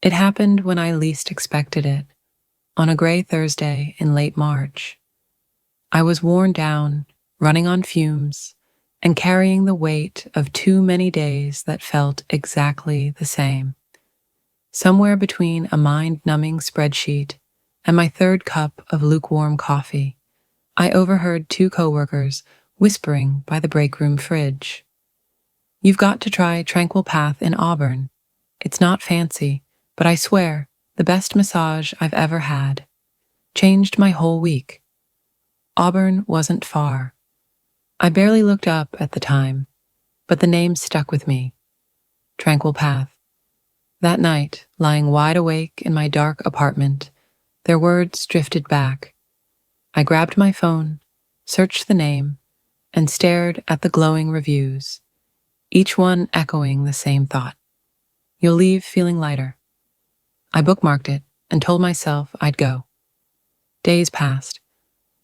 It happened when I least expected it, on a gray Thursday in late March. I was worn down, running on fumes, and carrying the weight of too many days that felt exactly the same. Somewhere between a mind-numbing spreadsheet and my third cup of lukewarm coffee, I overheard two coworkers whispering by the break room fridge. "You've got to try Tranquil Path in Auburn. It's not fancy, but I swear, the best massage I've ever had. Changed my whole week." Auburn wasn't far. I barely looked up at the time, but the name stuck with me. Tranquil Path. That night, lying wide awake in my dark apartment, their words drifted back. I grabbed my phone, searched the name, and stared at the glowing reviews, each one echoing the same thought. "You'll leave feeling lighter." I bookmarked it and told myself I'd go. Days passed.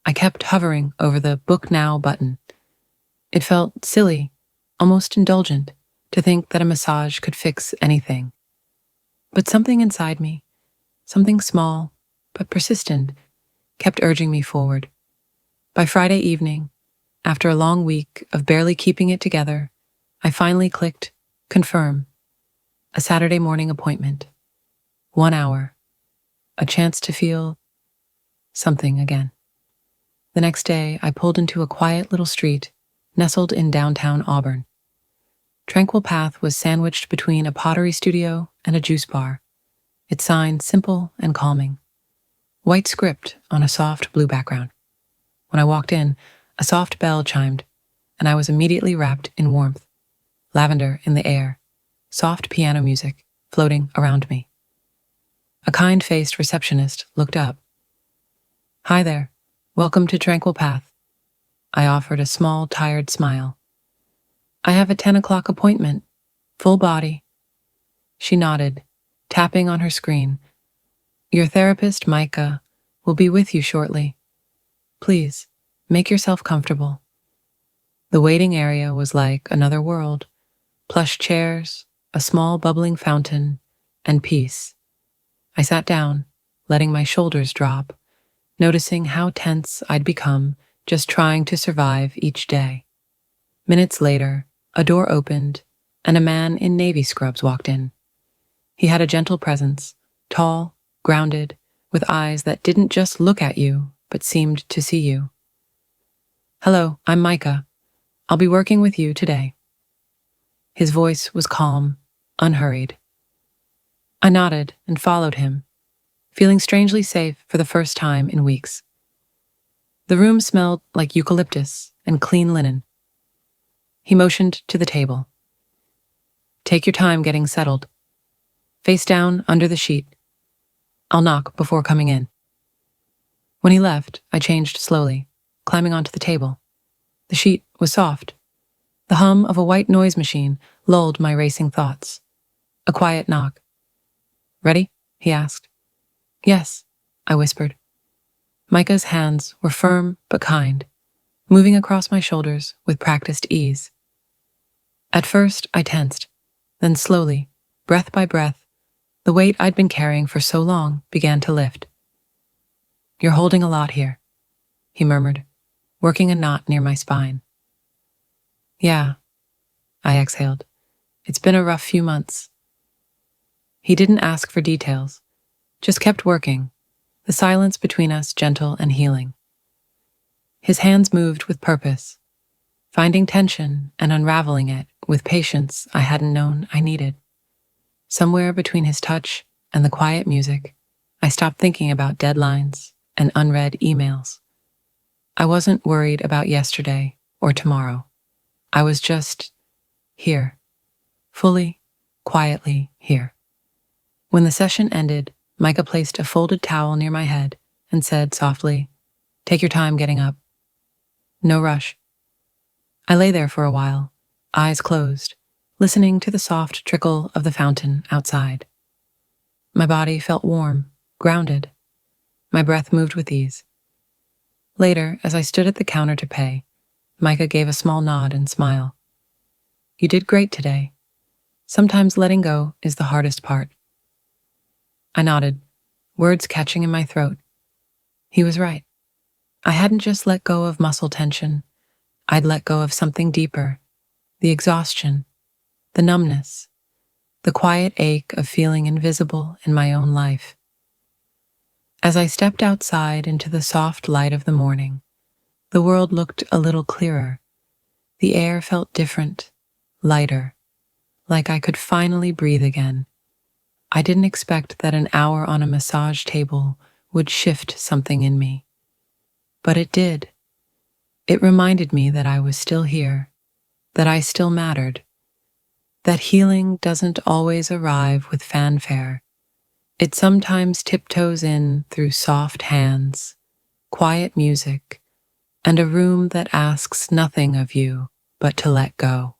I kept hovering over the Book Now button. It felt silly, almost indulgent, to think that a massage could fix anything. But something inside me, something small but persistent, kept urging me forward. By Friday evening, after a long week of barely keeping it together, I finally clicked confirm. A Saturday morning appointment. 1 hour. A chance to feel something again. The next day, I pulled into a quiet little street nestled in downtown Auburn. Tranquil Path was sandwiched between a pottery studio and a juice bar, its sign simple and calming. White script on a soft blue background. When I walked in, a soft bell chimed, and I was immediately wrapped in warmth. Lavender in the air, soft piano music floating around me. A kind-faced receptionist looked up. "Hi there, welcome to Tranquil Path." I offered a small, tired smile. "I have a 10 o'clock appointment, full body." She nodded, tapping on her screen. "Your therapist, Micah, will be with you shortly. Please, make yourself comfortable." The waiting area was like another world. Plush chairs, a small bubbling fountain, and peace. I sat down, letting my shoulders drop, noticing how tense I'd become just trying to survive each day. Minutes later, a door opened, and a man in navy scrubs walked in. He had a gentle presence, tall, grounded, with eyes that didn't just look at you, but seemed to see you. "Hello, I'm Micah. I'll be working with you today." His voice was calm, unhurried. I nodded and followed him, feeling strangely safe for the first time in weeks. The room smelled like eucalyptus and clean linen. He motioned to the table. "Take your time getting settled. Face down under the sheet. I'll knock before coming in." When he left, I changed slowly, climbing onto the table. The sheet was soft. The hum of a white noise machine lulled my racing thoughts. A quiet knock. "Ready?" he asked. "Yes," I whispered. Micah's hands were firm but kind, moving across my shoulders with practiced ease. At first, I tensed. Then slowly, breath by breath, the weight I'd been carrying for so long began to lift. "You're holding a lot here," he murmured, working a knot near my spine. "Yeah," I exhaled. "It's been a rough few months." He didn't ask for details, just kept working, the silence between us gentle and healing. His hands moved with purpose, finding tension and unraveling it with patience I hadn't known I needed. Somewhere between his touch and the quiet music, I stopped thinking about deadlines and unread emails. I wasn't worried about yesterday or tomorrow. I was just here, fully, quietly here. When the session ended, Micah placed a folded towel near my head and said softly, "Take your time getting up. No rush." I lay there for a while, eyes closed, listening to the soft trickle of the fountain outside. My body felt warm, grounded. My breath moved with ease. Later, as I stood at the counter to pay, Micah gave a small nod and smile. "You did great today. Sometimes letting go is the hardest part." I nodded, words catching in my throat. He was right. I hadn't just let go of muscle tension. I'd let go of something deeper, the exhaustion, the numbness, the quiet ache of feeling invisible in my own life. As I stepped outside into the soft light of the morning, the world looked a little clearer. The air felt different, lighter, like I could finally breathe again. I didn't expect that an hour on a massage table would shift something in me. But it did. It reminded me that I was still here, that I still mattered, that healing doesn't always arrive with fanfare. It sometimes tiptoes in through soft hands, quiet music, and a room that asks nothing of you but to let go.